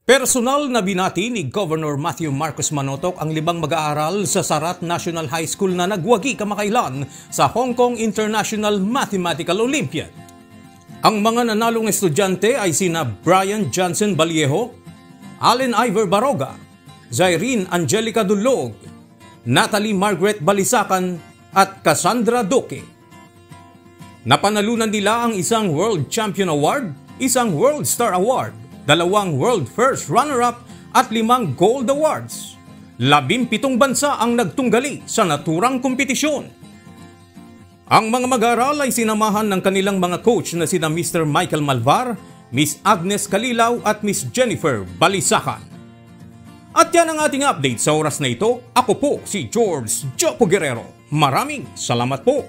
Personal na binati ni Governor Matthew Marcos Manotoc ang 5 mag-aaral sa Sarat National High School na nagwagi kamakailan sa Hong Kong International Mathematical Olympiad. Ang mga nanalong estudyante ay sina Brian Johnson Vallejo, Allen Ivor Baroga, Zairine Angelica Dulog, Natalie Margaret Balisacan at Cassandra Duque. Napanalunan nila ang isang World Champion Award, isang World Star Award, 2 World First Runner-Up at 5 Gold Awards. 17 bansa ang nagtunggali sa naturang kompetisyon. Ang mga mag-aaral ay sinamahan ng kanilang mga coach na sina Mr. Michael Malvar, Miss Agnes Kalilaw at Miss Jennifer Balisacan. At yan ang ating update sa oras na ito. Ako po si George Jopo Guerrero. Maraming salamat po.